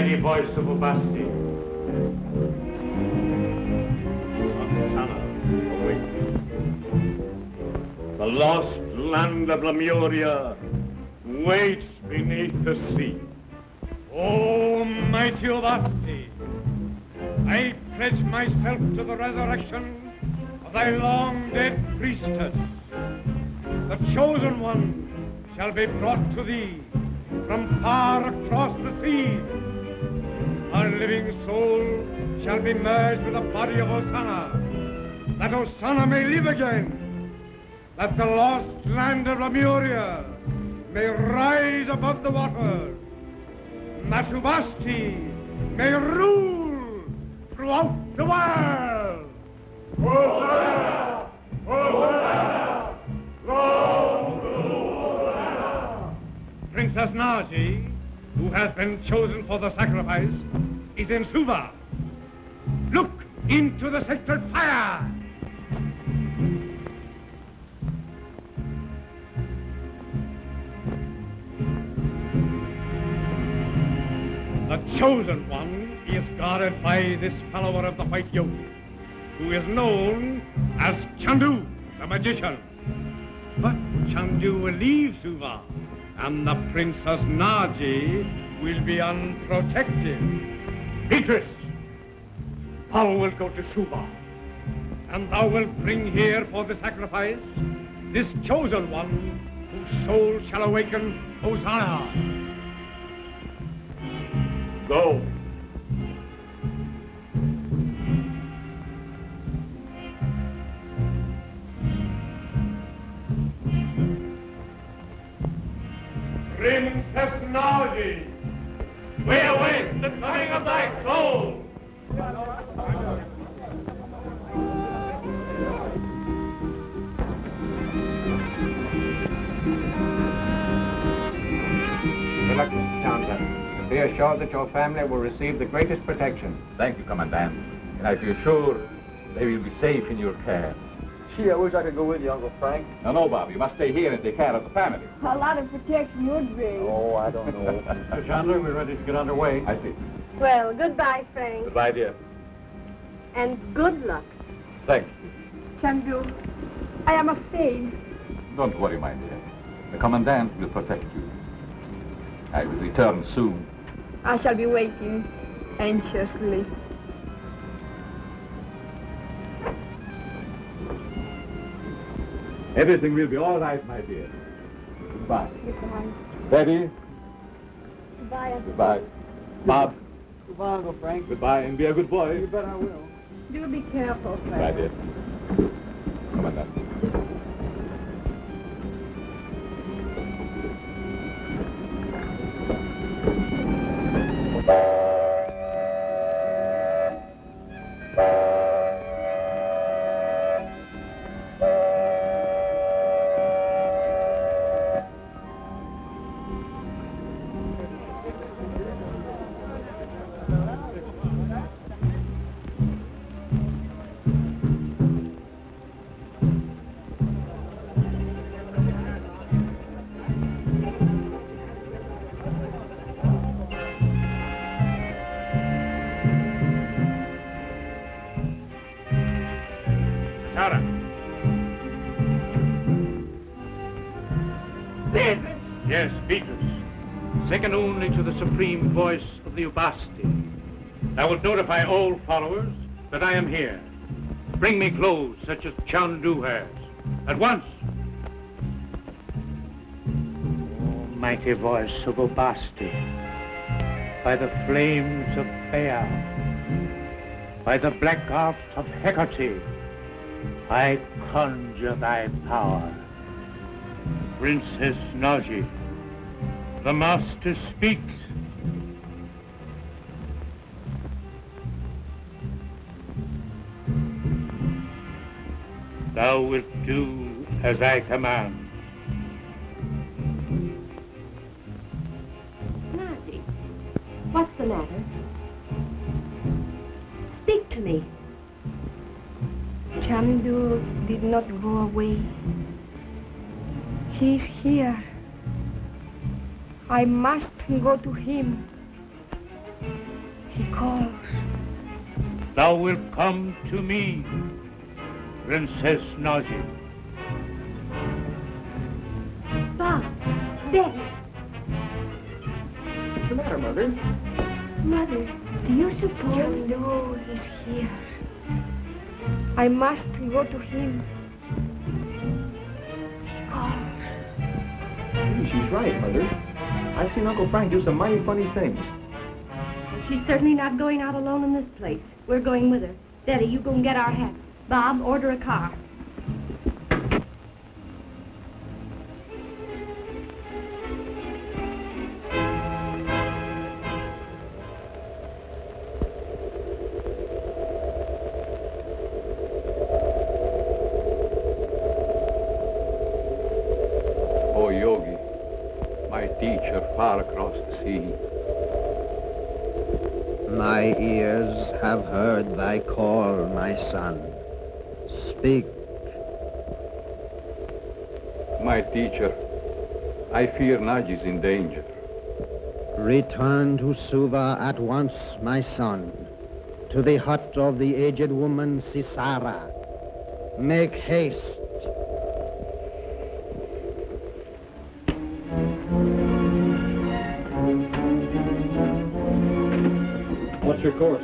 mighty voice of Ubasti. Sana, awake. The lost land of Lemuria waits beneath the sea. O mighty Ubasti, I pledge myself to the resurrection of thy long-dead priestess. The chosen one shall be brought to thee from far across the sea. Her living soul shall be merged with the body of Hosanna, that Hosanna may live again, that the lost land of Lemuria may rise above the waters, and that Ubasti may rule throughout the world. Hosanna! Hosanna! Long to Hosanna! Princess Naji, who has been chosen for the sacrifice, is in Suva. Look into the sacred fire! The chosen one is guarded by this follower of the white yogi, who is known as Chandu, the magician. But Chandu will leave Suva, and the Princess Naji will be unprotected. Beatrice, thou wilt go to Suva, and thou wilt bring here for the sacrifice this chosen one, whose soul shall awaken Hosanna. Go. Princess Naji, we await the coming of thy soul. Reluctant Chandler, be assured that your family will receive the greatest protection. Thank you, Commandant. And I feel sure they will be safe in your care. Gee, I wish I could go with you, Uncle Frank. No, Bob. You must stay here and take care of the family. A lot of protection would be. Oh, I don't know. Mr. Chandler, we're ready to get underway. I see. Well, goodbye, Frank. Goodbye, dear. And good luck. Thank you. Chandu, I am afraid. Don't worry, my dear. The Commandant will protect you. I will return soon. I shall be waiting anxiously. Everything will be all right, my dear. Goodbye. Goodbye. Betty. Goodbye, Uncle. Goodbye. Bob. Goodbye, Uncle Frank. Goodbye, and be a good boy. You bet I will. Do be careful, Frank. Goodbye, dear. Commandant. Sarah. Yes, Beatrice. Second only to the supreme voice of the Ubasti. I will notify all followers that I am here. Bring me clothes such as Chandu has. At once. Oh, mighty voice of Ubasti. By the flames of Baal. By the black art of Hecate. I conjure thy power. Princess Naji, the master speaks. Thou wilt do as I command. Naji, what's the matter? Speak to me. Chandu did not go away. He's here. I must go to him. He calls. Thou wilt come to me, Princess Naji. Bob, Betty, What's the matter, Mother? Mother, do you suppose... Chandu is here. I must go to him. He calls. Maybe she's right, Mother. I've seen Uncle Frank do some mighty funny things. She's certainly not going out alone in this place. We're going with her. Betty, you go and get our hats. Bob, order a car. Oh, Yogi, my teacher far across the sea. My ears have heard thy call, my son. Speak. My teacher, I fear Naji's in danger. Return to Suva at once, my son, to the hut of the aged woman Sisara. Make haste. What's your course?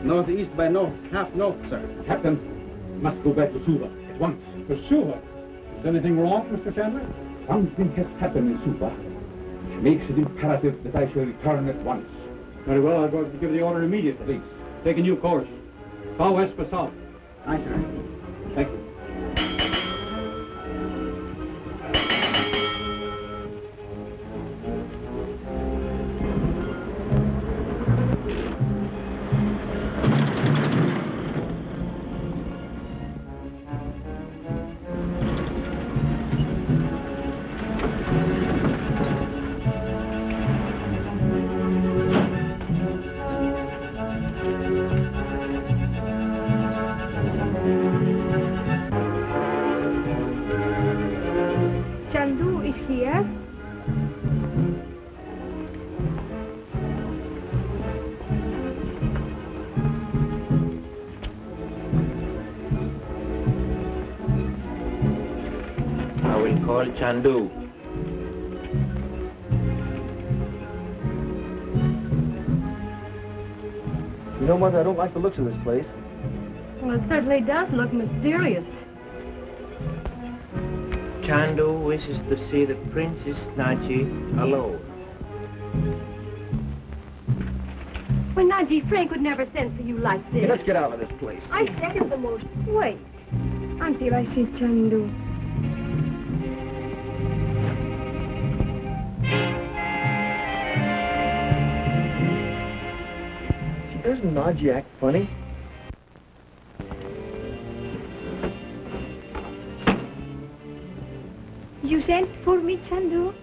Northeast by north, half north, sir. Captain, must go back to Suva at once. To Suva? Is anything wrong, Mr. Chandler? Something has happened in Suva, which makes it imperative that I shall return at once. Very well, I'll go to give the order immediately. Please. Take a new course. Far west for south. Aye, sir. Thank you. Chandu is here. I will call Chandu. You know, Mother, I don't like the looks of this place. Well, it certainly does look mysterious. Chandu wishes to see the Princess Naji alone. Well, Naji, Frank would never send for you like this. Hey, let's get out of this place. I second the motion. Wait until I see Chandu. Doesn't Naji act funny? You sent for me, Chandu?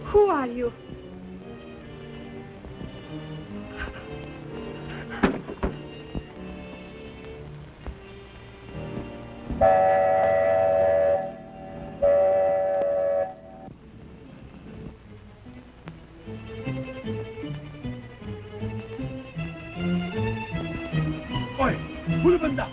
Who are you? Oi, huli banda!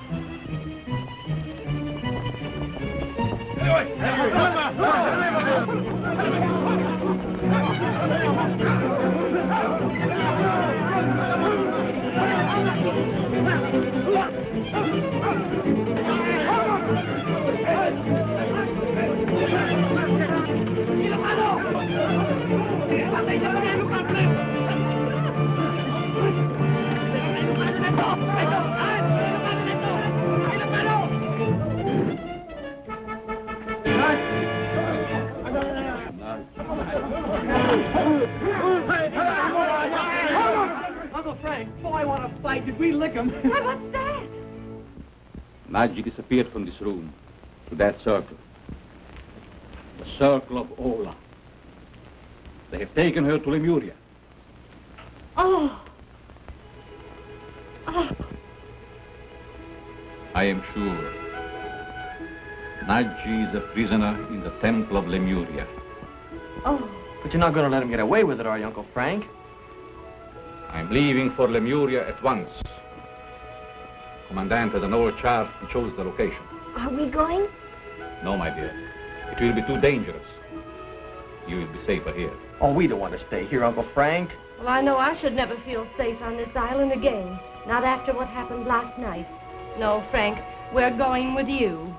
Uncle Frank, oh, I want to fight. Did we lick him? What's that? Naji disappeared from this room to that circle. The circle of Ola. They have taken her to Lemuria. Oh. Oh. I am sure. Naji is a prisoner in the temple of Lemuria. Oh. But you're not going to let him get away with it, are you, Uncle Frank? I'm leaving for Lemuria at once. Commandant has an old chart who chose the location. Are we going? No, my dear. It will be too dangerous. You will be safer here. Oh, we don't want to stay here, Uncle Frank. Well, I know I should never feel safe on this island again. Not after what happened last night. No, Frank, we're going with you.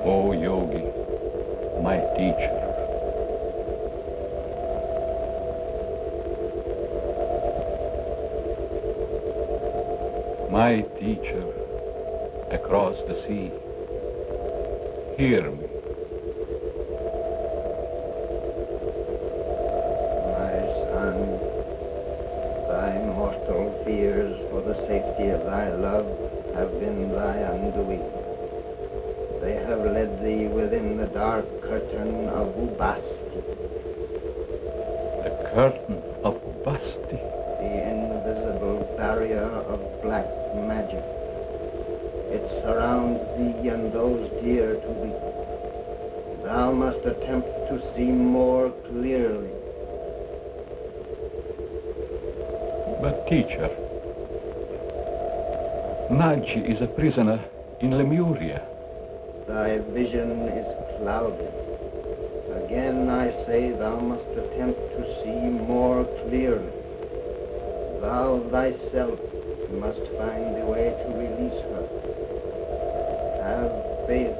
Oh, Yogi, my teacher. My teacher across the sea, hear me. My son, thy mortal fears for the safety of thy love have been thy undoing. They have led thee within the dark curtain of Ubasti, The curtain of Basti. the invisible barrier of black magic. It surrounds thee and those dear to thee. Thou must attempt to see more clearly. But teacher, Naji is a prisoner in Lemuria. Thy vision is clouded. Again I say thou must attempt to see more clearly. Thou thyself must find the way to release her. Have faith,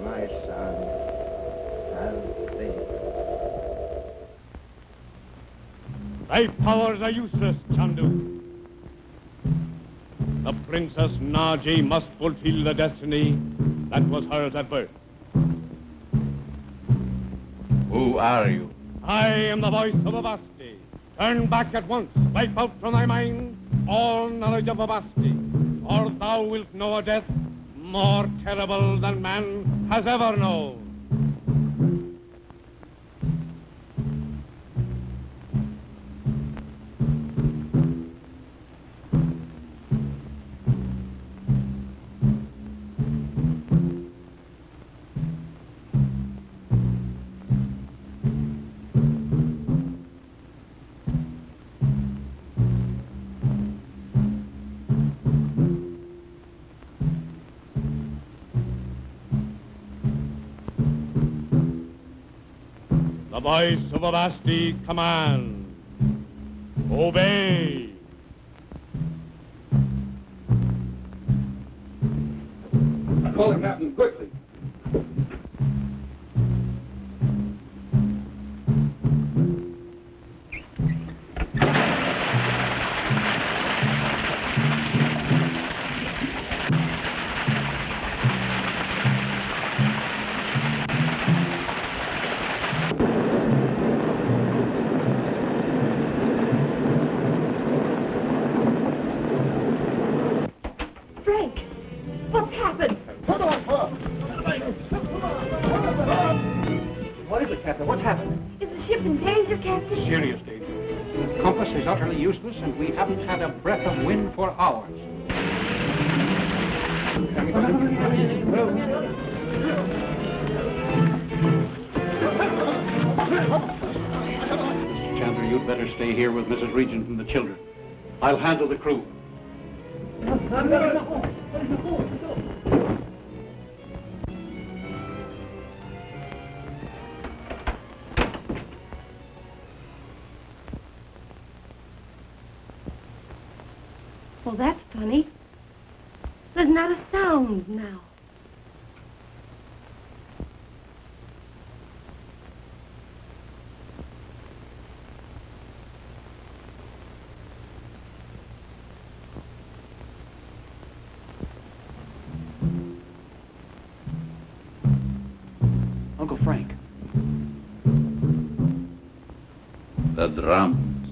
my son. Have faith. Thy powers are useless, Chandu. The Princess Naji must fulfill the destiny that was hers at birth. Who are you? I am the voice of Avasti. Turn back at once. Wipe out from thy mind all knowledge of Avasti, or thou wilt know a death more terrible than man has ever known. The voice of Avasti commands. Obey. Call the captain, quickly. Frank, what's happened? What is it, Captain? What's happened? Is the ship in danger, Captain? Serious danger. The compass is utterly useless, and we haven't had a breath of wind for hours. Mr. Chandler, you'd better stay here with Mrs. Regent and the children. I'll handle the crew. Well, that's funny. There's not a sound now. Uncle Frank? The drums.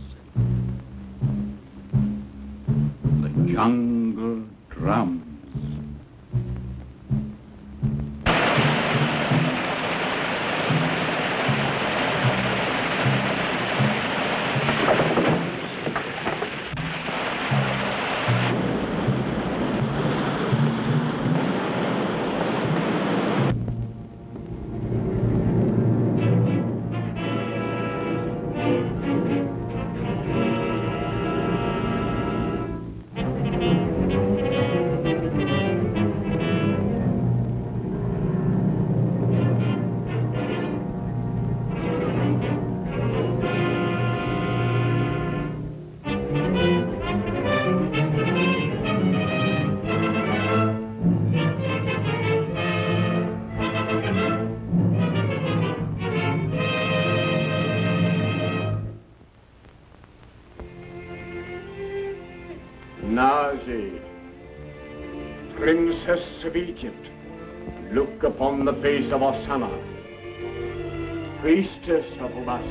The jungle drums. Nazi, Princess of Egypt, look upon the face of Osana, priestess of lust.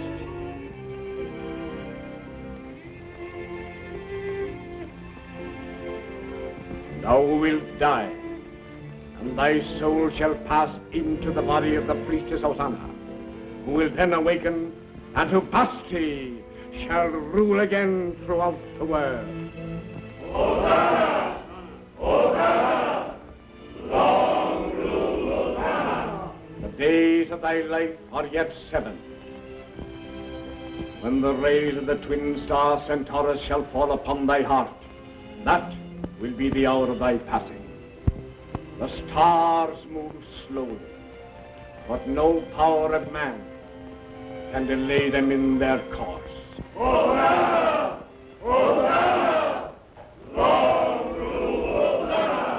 Thou wilt die, and thy soul shall pass into the body of the priestess Osana, who will then awaken, and who Basti shall rule again throughout the world. Hosanna! Hosanna! Long rule Hosanna! The days of thy life are yet 7. When the rays of the twin star Centaurus shall fall upon thy heart, that will be the hour of thy passing. The stars move slowly, but no power of man can delay them in their course. Hosanna! Hosanna! Long rule Hosanna!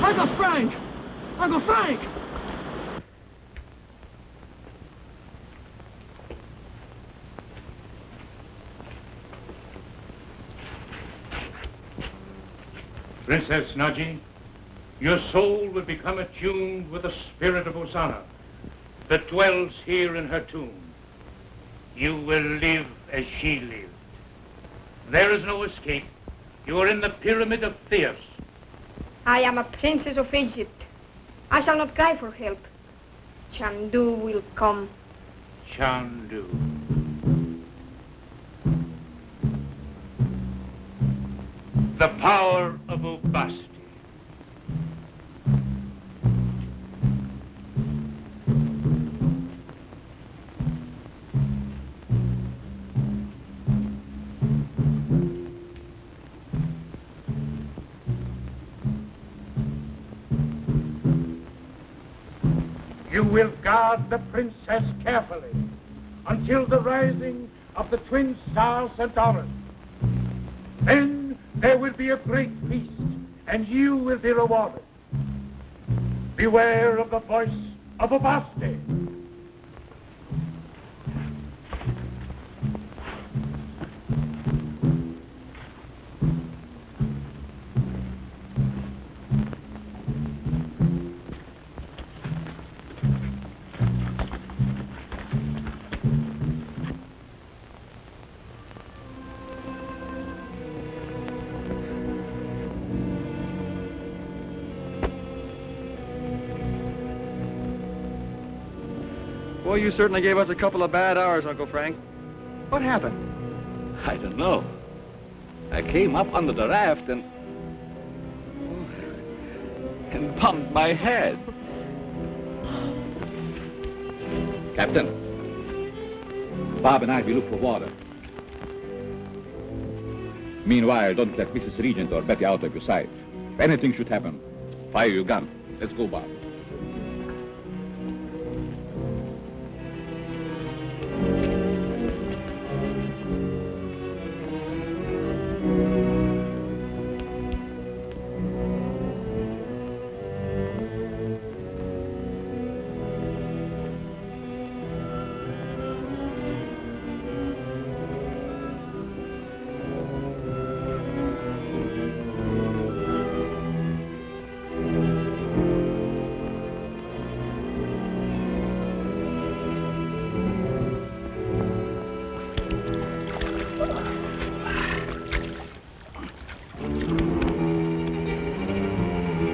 Uncle Frank! Uncle Frank! Princess Naji, your soul will become attuned with the spirit of Hosanna that dwells here in her tomb. You will live as she lived. There is no escape. You are in the pyramid of Theos. I am a princess of Egypt. I shall not cry for help. Chandu will come. Chandu. The power of Ubasti. You will guard the princess carefully until the rising of the twin star Centaurus. Then there will be a great feast, and you will be rewarded. Beware of the voice of Ubasti. Boy, you certainly gave us a couple of bad hours, Uncle Frank. What happened? I don't know. I came up under the raft and bumped my head. Captain, Bob and I will look for water. Meanwhile, don't let Mrs. Regent or Betty out of your sight. If anything should happen, fire your gun. Let's go, Bob.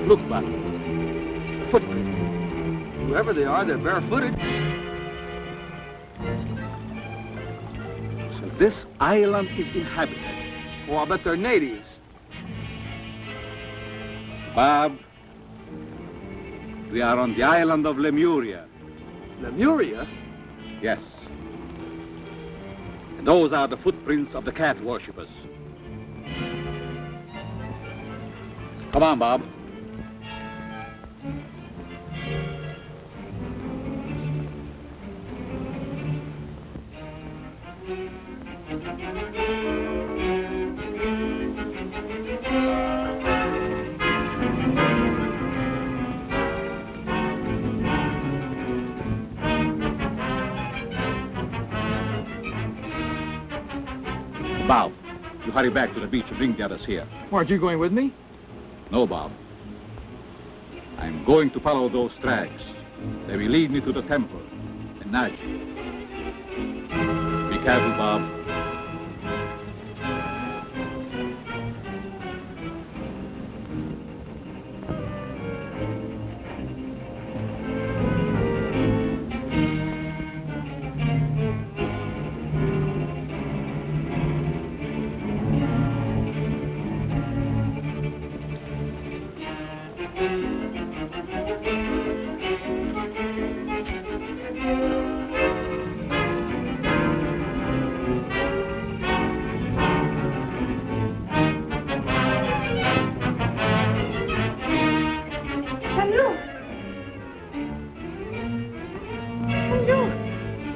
Look, Bob. Footprints. Whoever they are, they're barefooted. So this island is inhabited. Oh, I'll bet they're natives. Bob, we are on the island of Lemuria. Lemuria? Yes. And those are the footprints of the cat worshippers. Come on, Bob. Bob, you hurry back to the beach and bring the others here. Aren't you going with me? No, Bob. I'm going to follow those tracks. They will lead me to the temple in Naji. Be careful, Bob.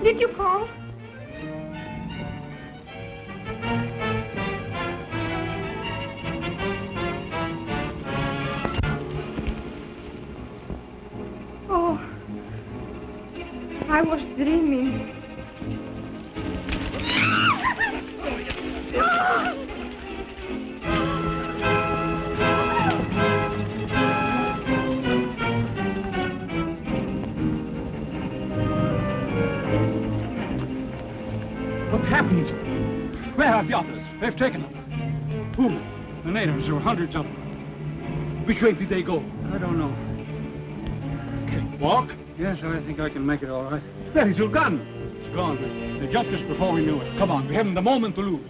Did you call? Oh, I was dreaming. What happened? Where are the others? They've taken them. Who? The natives. There were hundreds of them. Which way did they go? I don't know. Can you walk? Yes, I think I can make it all right. Where is your gun? It's gone. They jumped us before we knew it. Come on, we haven't a moment to lose.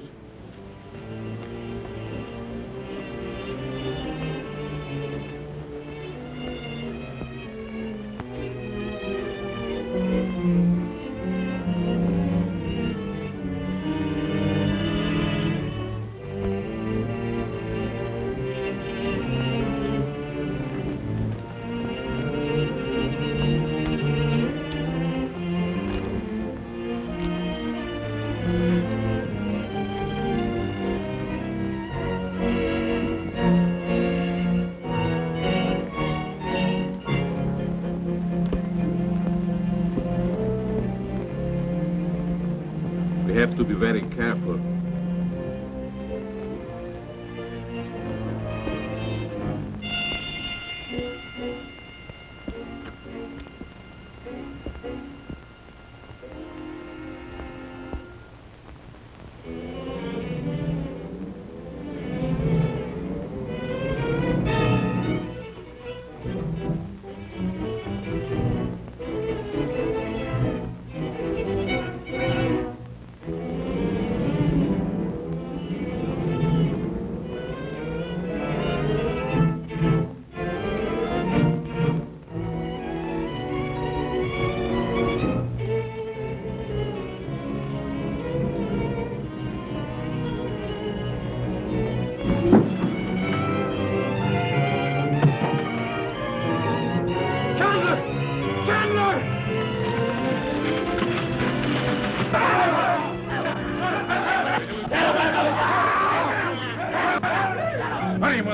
We have to be very careful.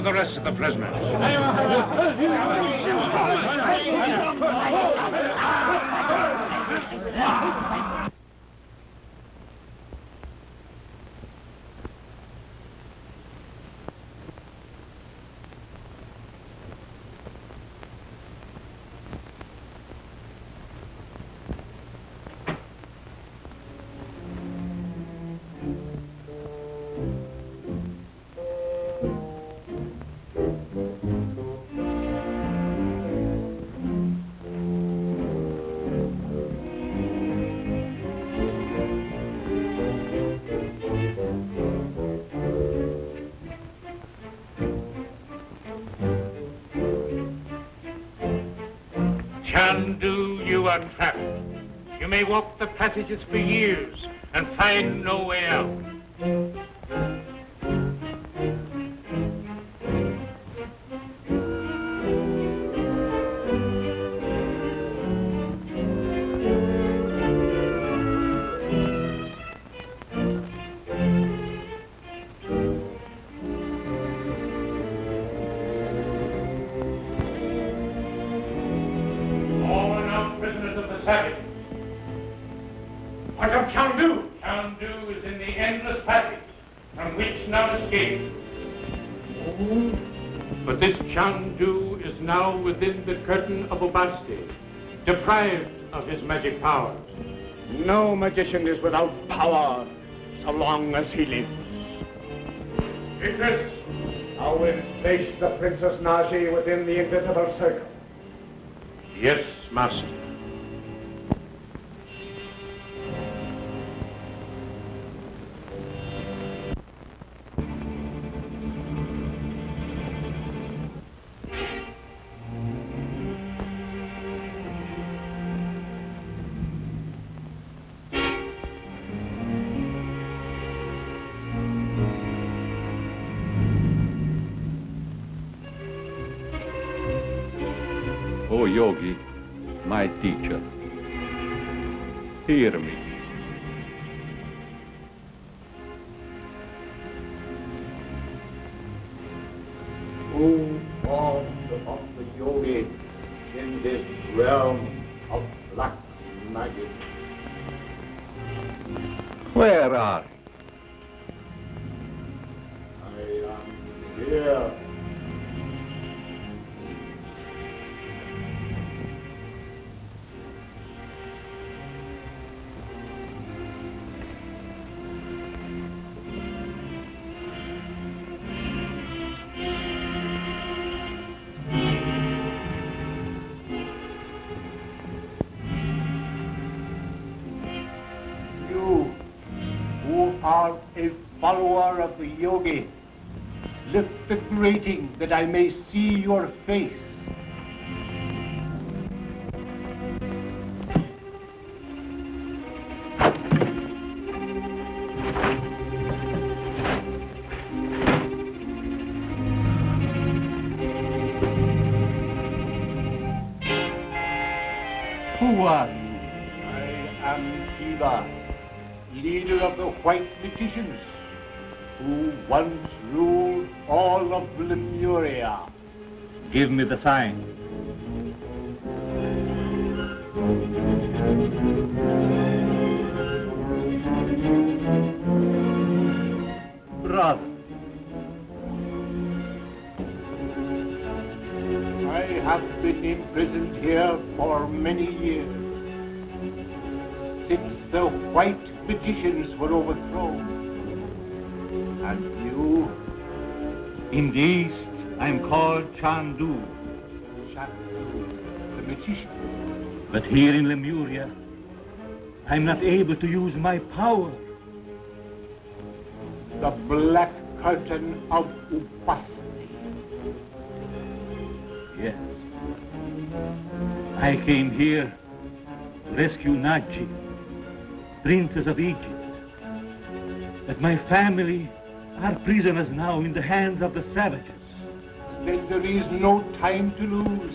the rest of the prisoners. Chandu, you are trapped. You may walk the passages for years and find no way out. What of Chandu? Chandu is in the endless passage from which none escapes. But this Chandu is now within the curtain of Ubasti, deprived of his magic powers. No magician is without power so long as he lives. Beatrice! Thou wilt place the Princess Naji within the invisible circle. Yes, master. O Yogi, my teacher, hear me. Who formed upon the Yogi in this realm of black magic? Where are you? I am here. You, who are a follower of the Yogi, lift the grating that I may see your face. Who are you? I am Shiva, leader of the white magicians, who once ruled all of Lemuria. Give me the sign. Brother, I have been imprisoned here for many years, since the white magicians were overthrown. And you? In the East, I'm called Chandu. Chandu, the magician. But here in Lemuria, I'm not able to use my power. The black curtain of Upasti. Yes. I came here to rescue Naji, princess of Egypt. But my family are prisoners now in the hands of the savages. Then there is no time to lose.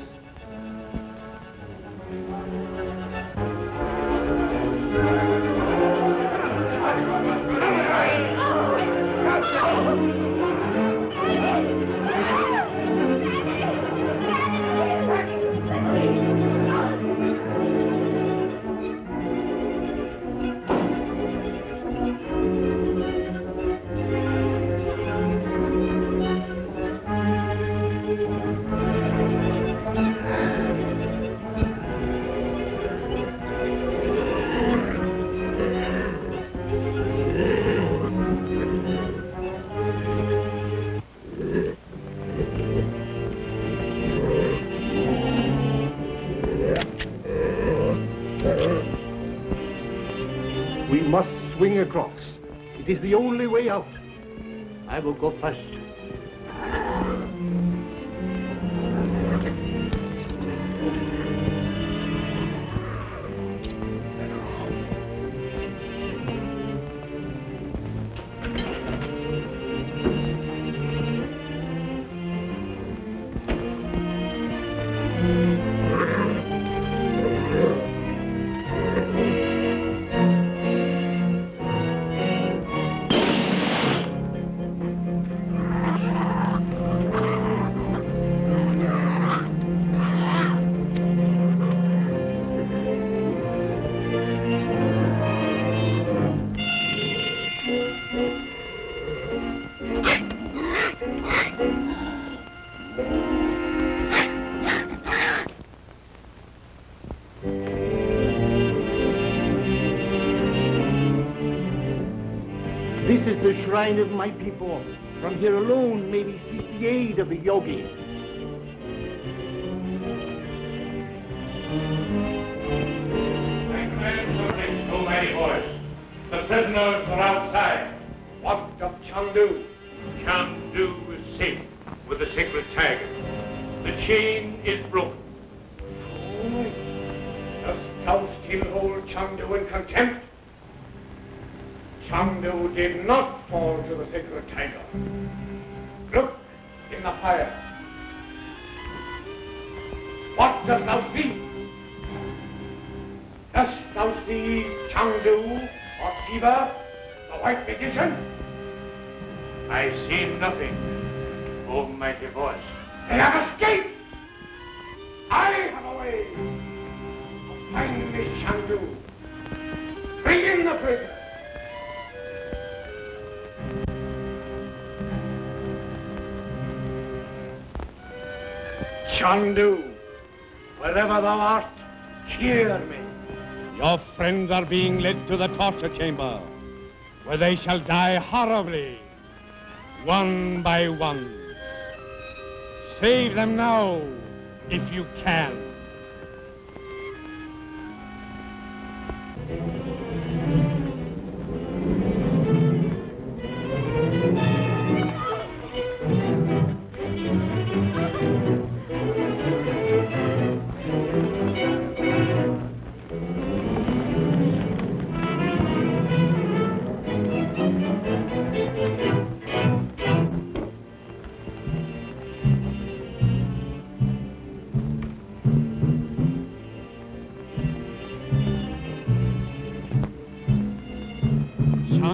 We must swing across. It is the only way out. I will go first. This is the shrine of my people. From here alone may we seek the aid of the yogi. I command your next so many boys. The prisoners are outside. What of Chandu? Chandu is safe with the sacred tiger. The chain is broken. Oh, dost thou still hold Chandu in contempt? Chandu did not fall to the sacred tiger. Look in the fire. What dost thou see? Dost thou see Chandu or Shiva, the white magician? I see nothing, O mighty voice. They have escaped! I have a way of finding this Chandu. Bring in the prisoner. Chandu, wherever thou art, hear me. Your friends are being led to the torture chamber, where they shall die horribly, one by one. Save them now, if you can.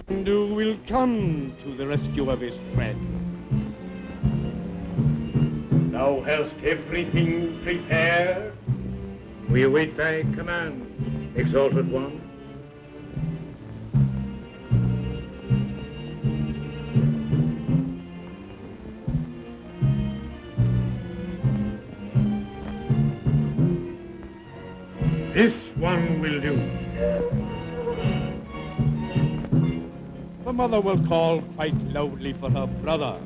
Chandu will come to the rescue of his friend. Thou hast everything prepared. We await thy command, exalted one. This one will do. The mother will call quite loudly for her brother,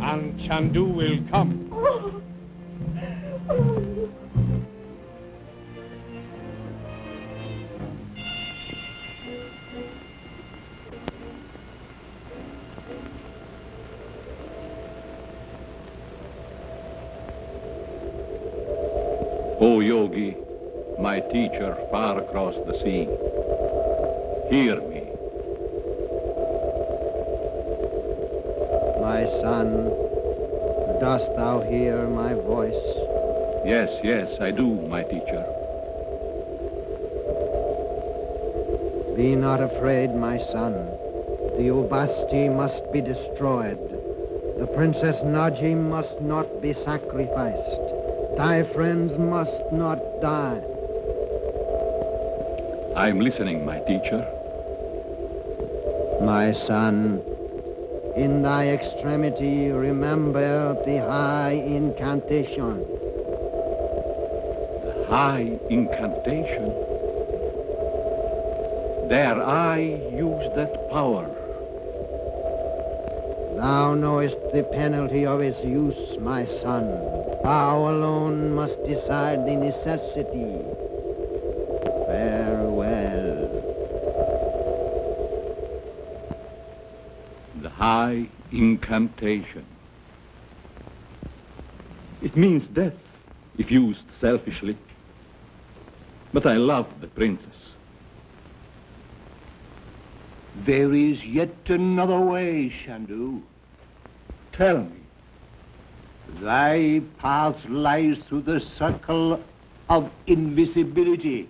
and Chandu will come. Oh. Oh. O Yogi, my teacher far across the sea, hear me. My son, dost thou hear my voice? Yes, yes, I do, my teacher. Be not afraid, my son. The Ubasti must be destroyed. The Princess Naji must not be sacrificed. Thy friends must not die. I'm listening, my teacher. My son, in thy extremity, remember the high incantation. The high incantation. Dare I use that power? Thou knowest the penalty of its use, my son. Thou alone must decide the necessity. Farewell. high incantation. It means death if used selfishly. But I love the princess. There is yet another way, Shandu. Tell me. Thy path lies through the circle of invisibility.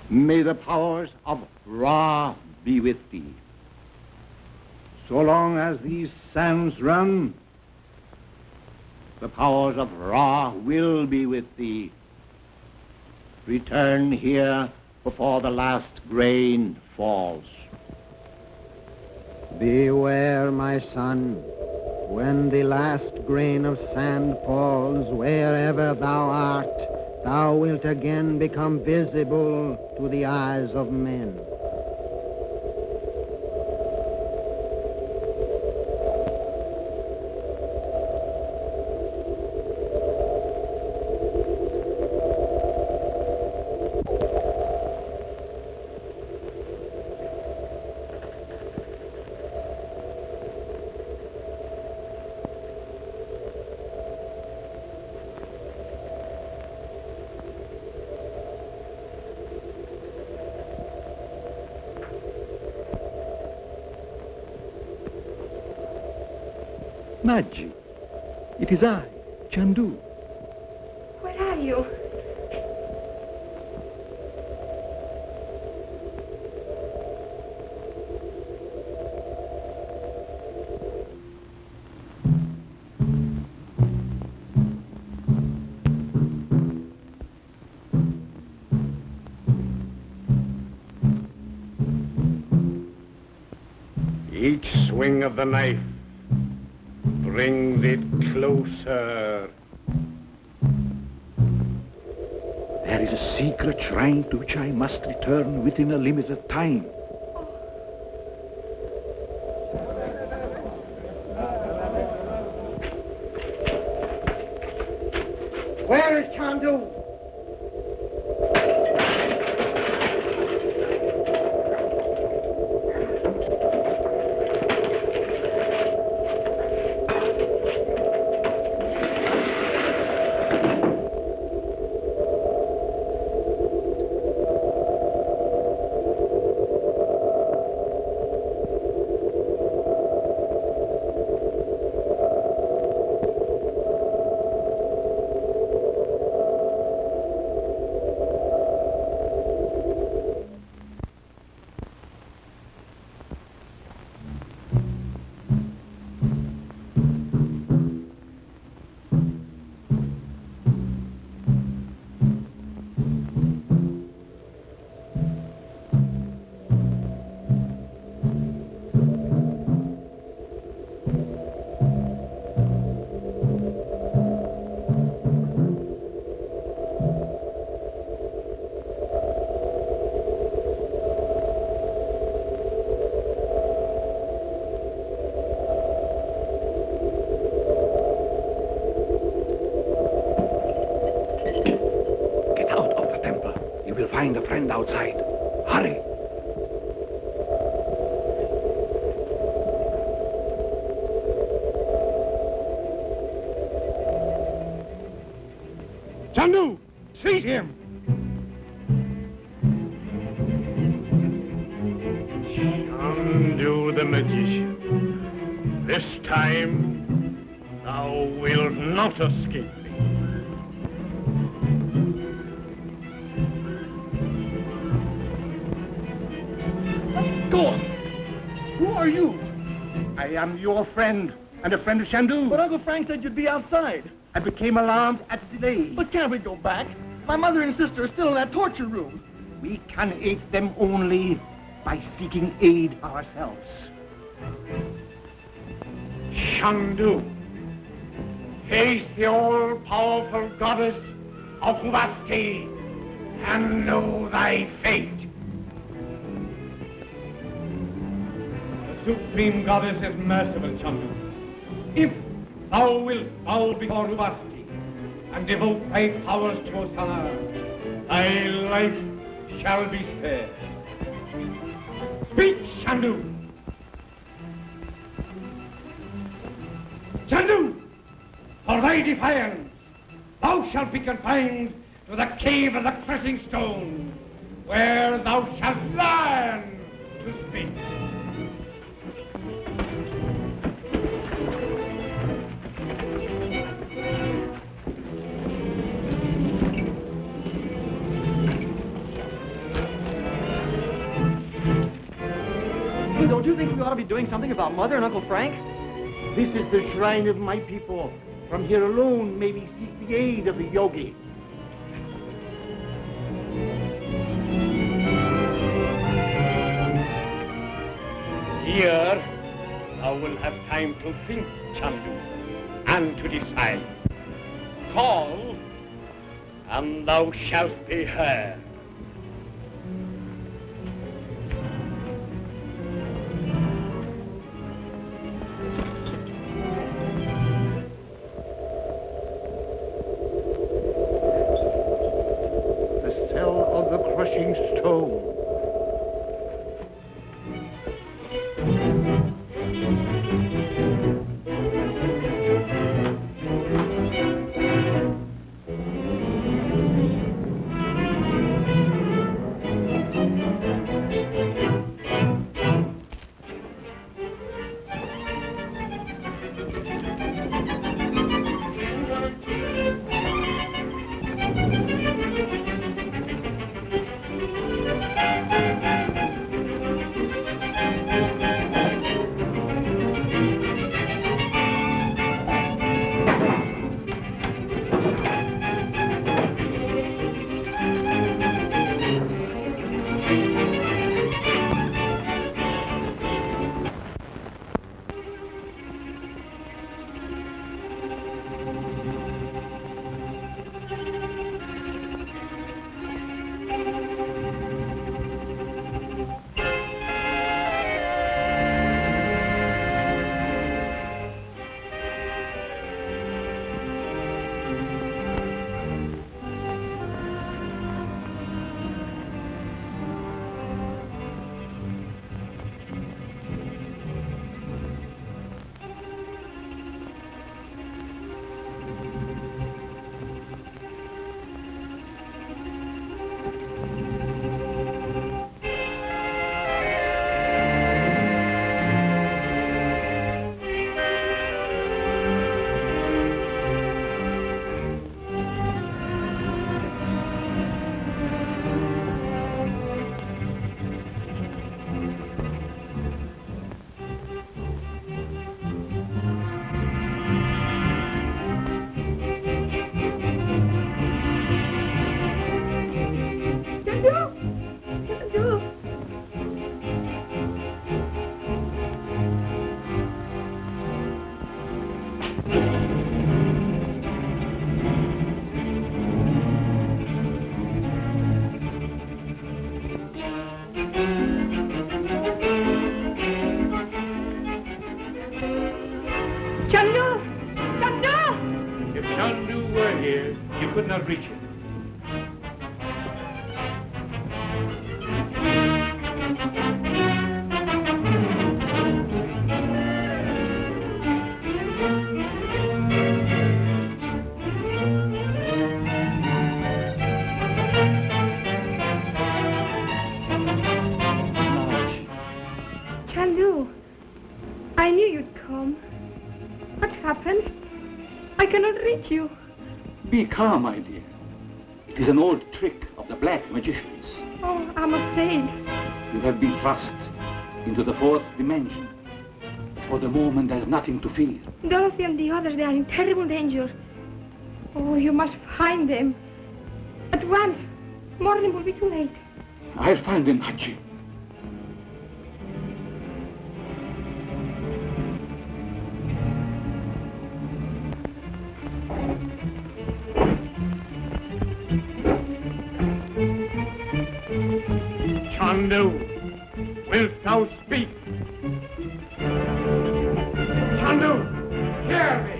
May the powers of Ra be with thee. So long as these sands run, the powers of Ra will be with thee. Return here before the last grain falls. Beware, my son, when the last grain of sand falls, wherever thou art, thou wilt again become visible to the eyes of men. Maggi, it is I, Chandu. Where are you? Each swing of the knife brings it closer. There is a secret shrine to which I must return within a limited time. Where is Chandu? Find a friend outside. Hurry. Chandu, seize him! Chandu the magician, this time thou wilt not escape me. Go on. Who are you? I am your friend, and a friend of Chandu. But Uncle Frank said you'd be outside. I became alarmed at the delay. But can't we go back? My mother and sister are still in that torture room. We can aid them only by seeking aid ourselves. Chandu, face the all-powerful goddess of Huvasti and know thy fate. The supreme goddess is merciful, Chandu. If thou wilt bow before Huvasti and devote thy powers to Osana, thy life shall be spared. Speak, Chandu! Chandu! For thy defiance, thou shalt be confined to the cave of the crushing stone, where thou shalt learn to speak. Don't you think we ought to be doing something about Mother and Uncle Frank? This is the shrine of my people. From here alone may we seek the aid of the yogi. Here, thou wilt have time to think, Chandu, and to decide. Call, and thou shalt be heard. Could not reach it. Chandu, I knew you'd come. What happened? I cannot reach you. Be calm, my dear. It is an old trick of the black magicians. Oh, I'm afraid. You have been thrust into the fourth dimension. But for the moment, there's nothing to fear. Dorothy and the others, they are in terrible danger. Oh, you must find them. At once. Morning will be too late. I'll find them, Hachi. Chandu, wilt thou speak? Chandu, hear me!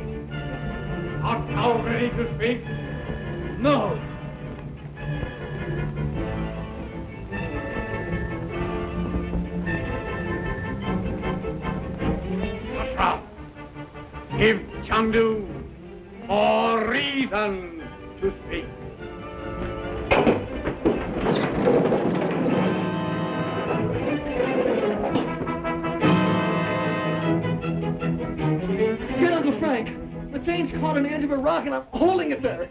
Art thou ready to speak? No. Matra, give Chandu more reason to speak. Get Uncle Frank. The chain's caught on the edge of a rock and I'm holding it there.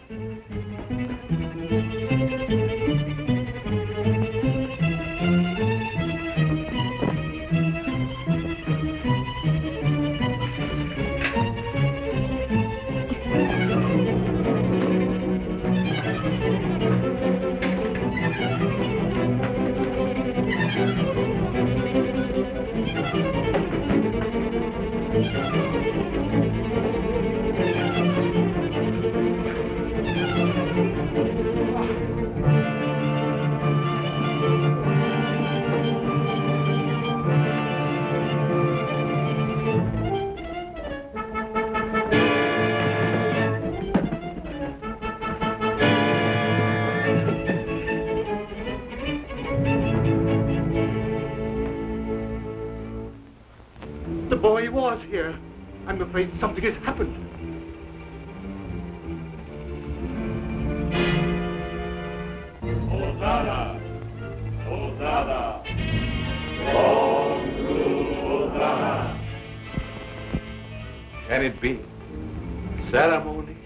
The boy was here. I'm afraid something has happened. Hosanna! Hosanna! Long to Hosanna! Can it be? Ceremony?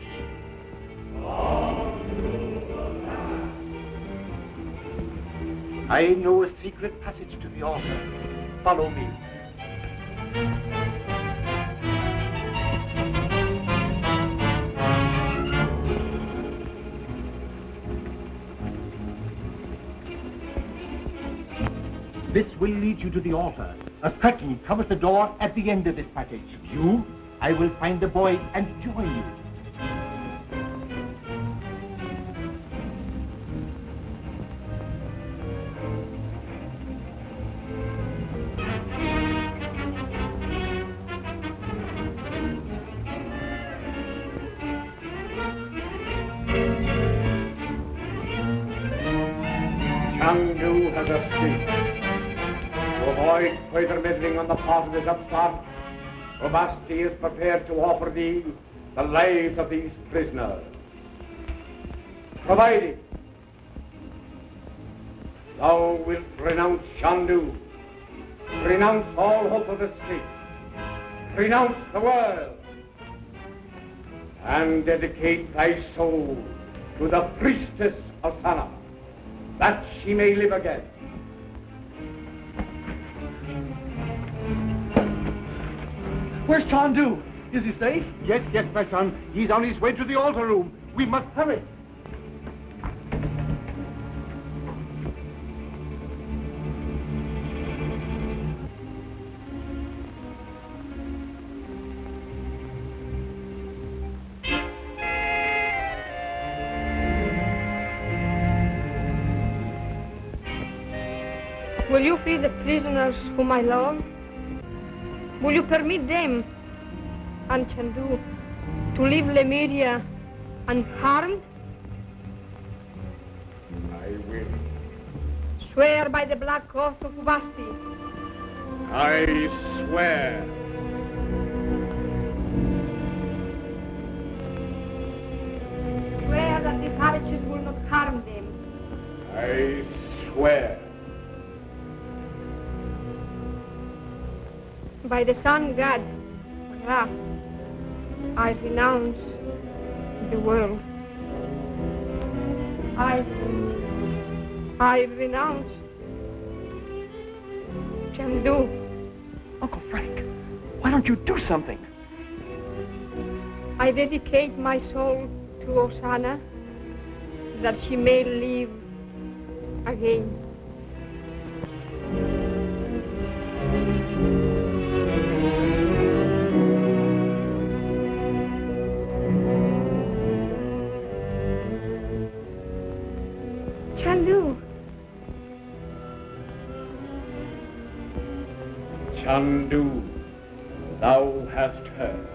I know a secret passage to the altar. Follow me. This will lead you to the altar. A curtain covers the door at the end of this passage. I will find the boy and join you. Chandu has escaped. To avoid further meddling on the part of his upstart, Robasti is prepared to offer thee the lives of these prisoners. Provided thou wilt renounce Chandu, renounce all hope of escape, renounce the world, and dedicate thy soul to the priestess of Sana, that she may live again. Where's Chandu? Is he safe? Yes, my son. He's on his way to the altar room. We must hurry. Will you free the prisoners whom I love? Will you permit them and Chandu to leave Lemuria unharmed? I will. Swear by the black oath of Ubasti. I swear. Swear that the savages will not harm them. I swear. By the sun god, Ra, I renounce the world. I renounce Chandu. Uncle Frank, why don't you do something? I dedicate my soul to Osana, that she may live again. Chandu, Chandu, thou hast heard.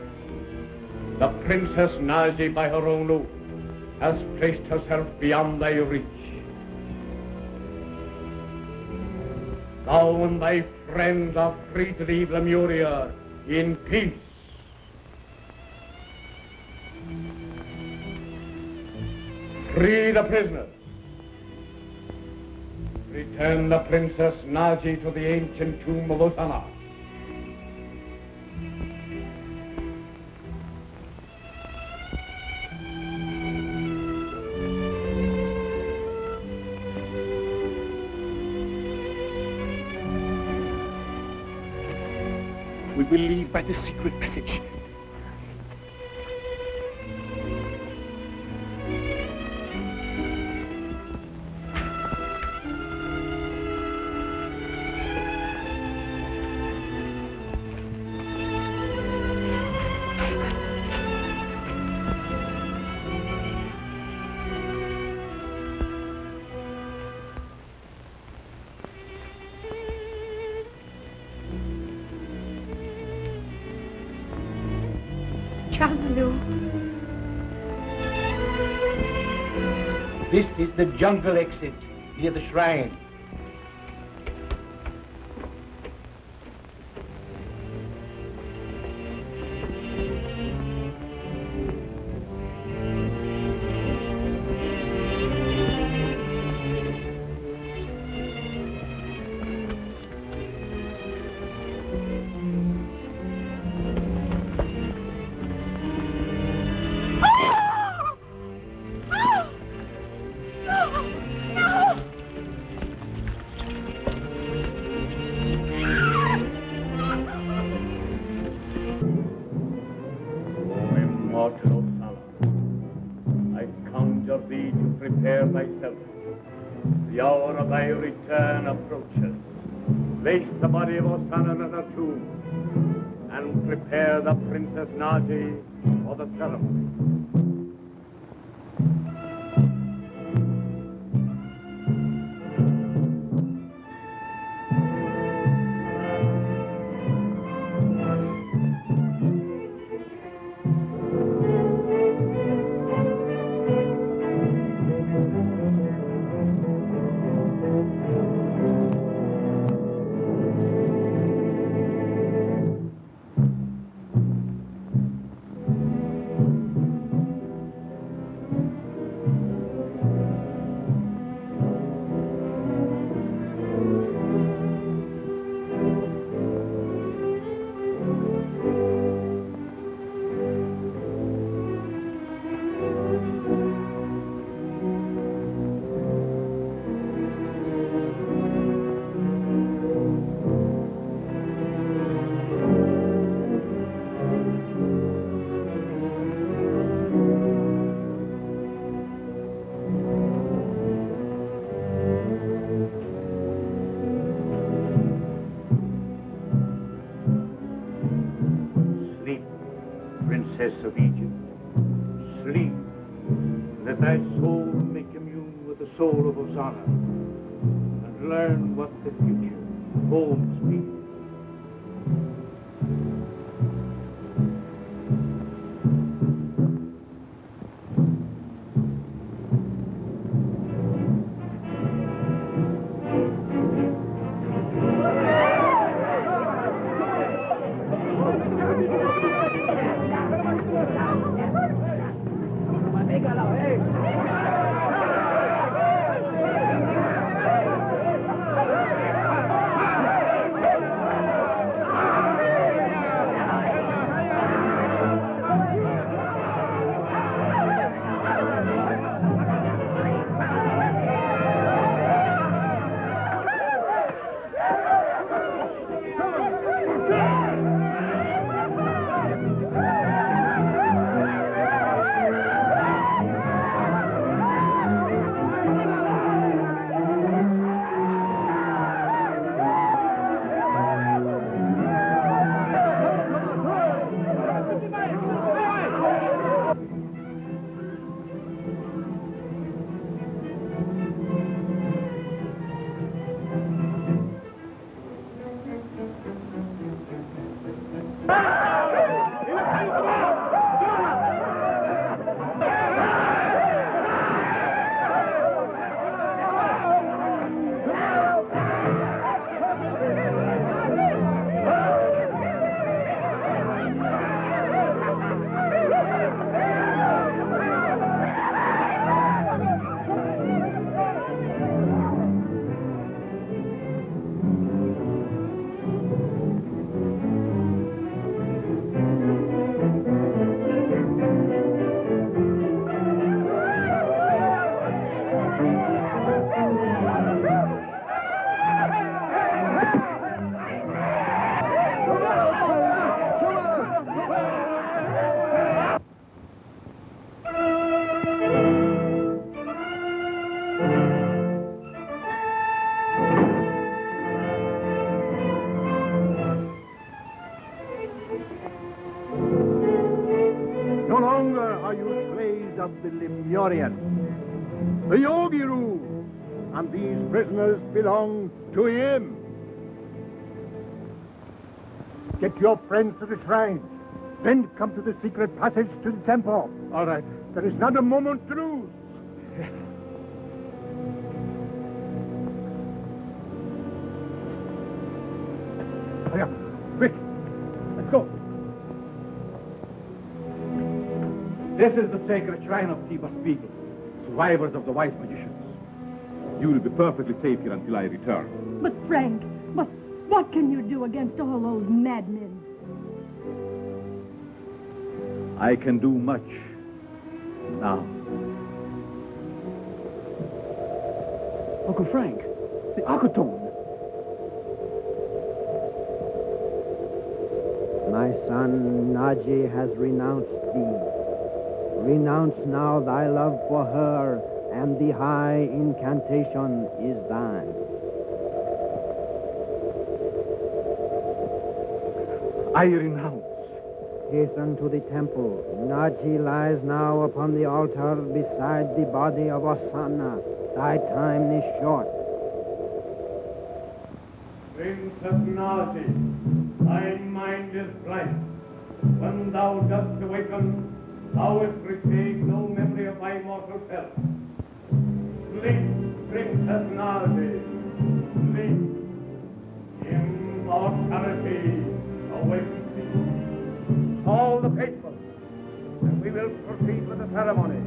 The Princess Naji, by her own oath, has placed herself beyond thy reach. Thou and thy friends are free to leave Lemuria in peace. Free the prisoners. Return the Princess Naji to the ancient tomb of Osana. We will leave by the secret passage. Chandu. This is the jungle exit near the shrine. Prepare thyself. The hour of thy return approaches. Place the body of Osana in her tomb and prepare the Princess Naji for the ceremony. Princess of Egypt, sleep. Let thy soul make commune with the soul of Osana and learn what the future holds me. the Lemurian. The Yogiru, and these prisoners belong to him. Get your friends to the shrine. Then come to the secret passage to the temple. All right. There is not a moment to lose. Hurry up. Quick. Let's go. This is the sacred shrine of Tiber Spiegel, survivors of the wise magicians. You will be perfectly safe here until I return. But Frank, what can you do against all those madmen? I can do much now. Uncle Frank, the Akatone. My son Naji has renounced thee. Renounce now thy love for her, and the high incantation is thine. I renounce. Hasten to the temple. Naji lies now upon the altar beside the body of Osana. Thy time is short. Princess Naji, thy mind is blank. When thou dost awaken, thou wilt retain no memory of thy mortal self. Sleep, Princess Naji, sleep. Immortality awakens thee. All the faithful, and we will proceed with the ceremony.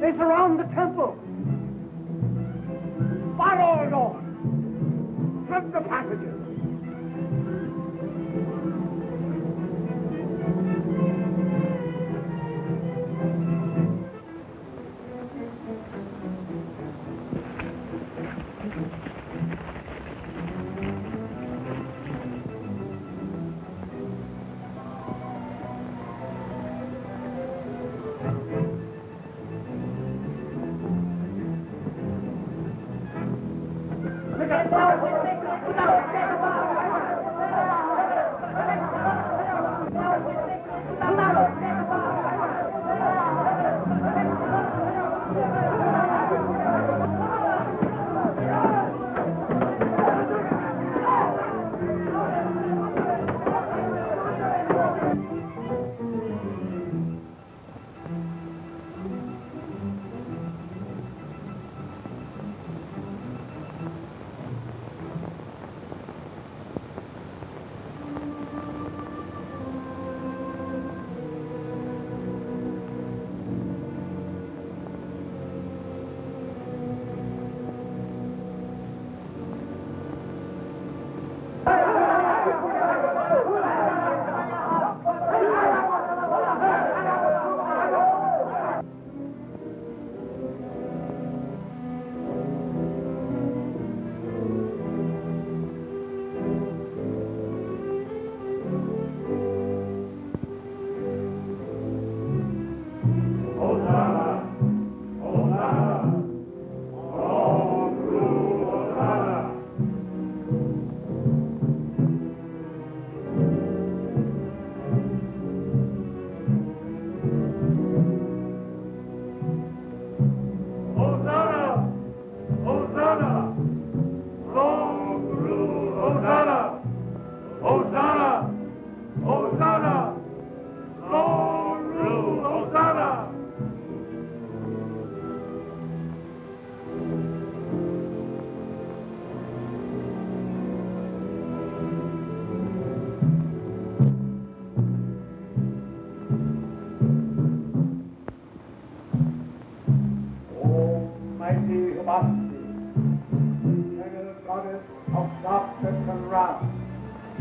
They surround the temple. Fire all doors. Flood the passages.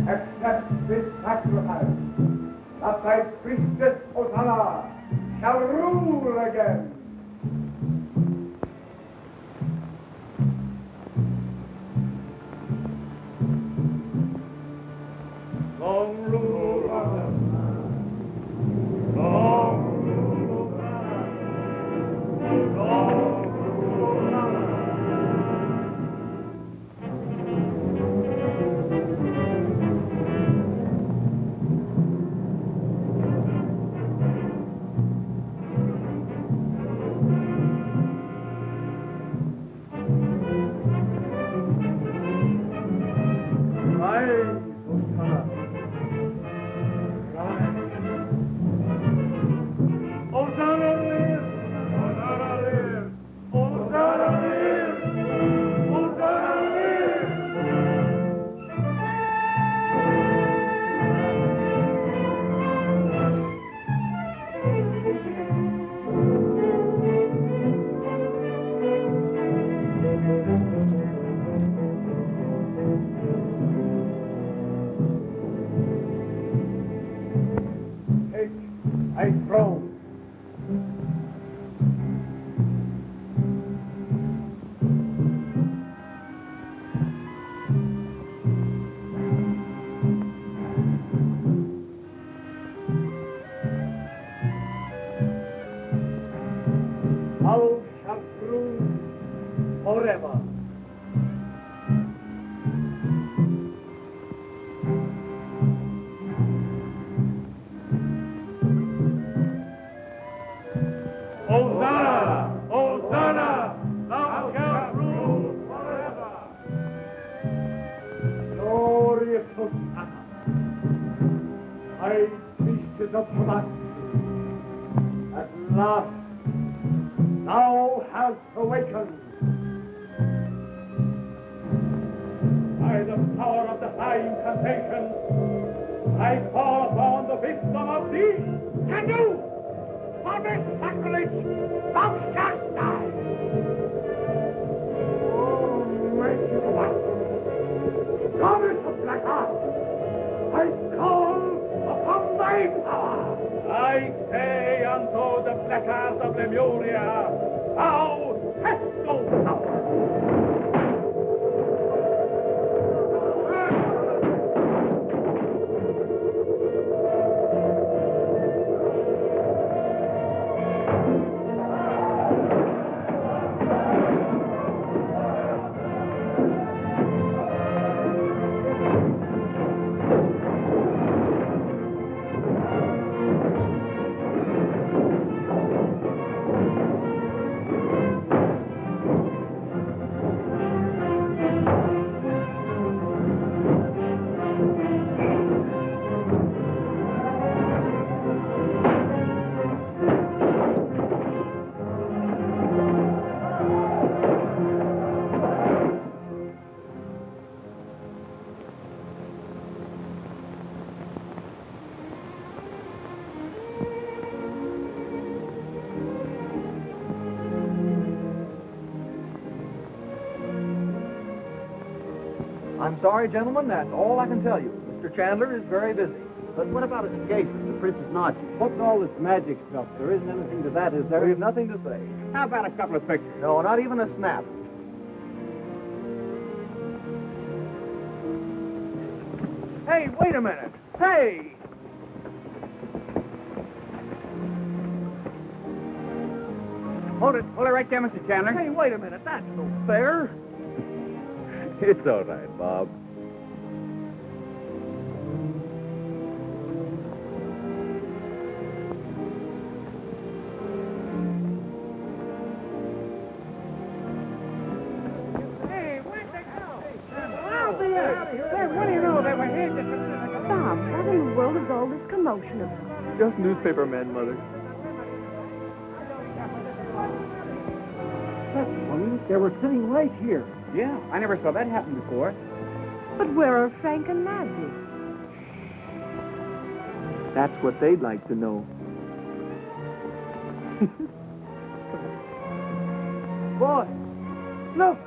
Accept this sacrifice, that thy priestess Osana shall rule again. are through forever. Hosanna! Hosanna! Thou shalt rule forever! Glorious Hosanna, high priestess of Hammurabi, at last thou hast awakened. By the power of the high incantation, I call upon the wisdom of thee. Can you? For this sacrilege, thou shalt die. Almighty One, goddess of black art, I call upon thy power. I say unto the black art of Lemuria, thou hast no power. I'm sorry, gentlemen, that's all I can tell you. Mr. Chandler is very busy. But what about escaping the Princess Naji? What's all this magic stuff? There isn't anything to that, is there? We have nothing to say. How about a couple of pictures? No, not even a snap. Hey, wait a minute. Hey! Hold it right there, Mr. Chandler. Hey, wait a minute. That's no fair. It's all right, Bob. Hey, where'd they go? Out there! Hey, what do you know? They were here just a minute ago. Bob, what in the world is all this commotion about? Just newspaper men, Mother. That's funny. They were sitting right here. Yeah, I never saw that happen before. But where are Frank and Maggie? That's what they'd like to know. Boy, look!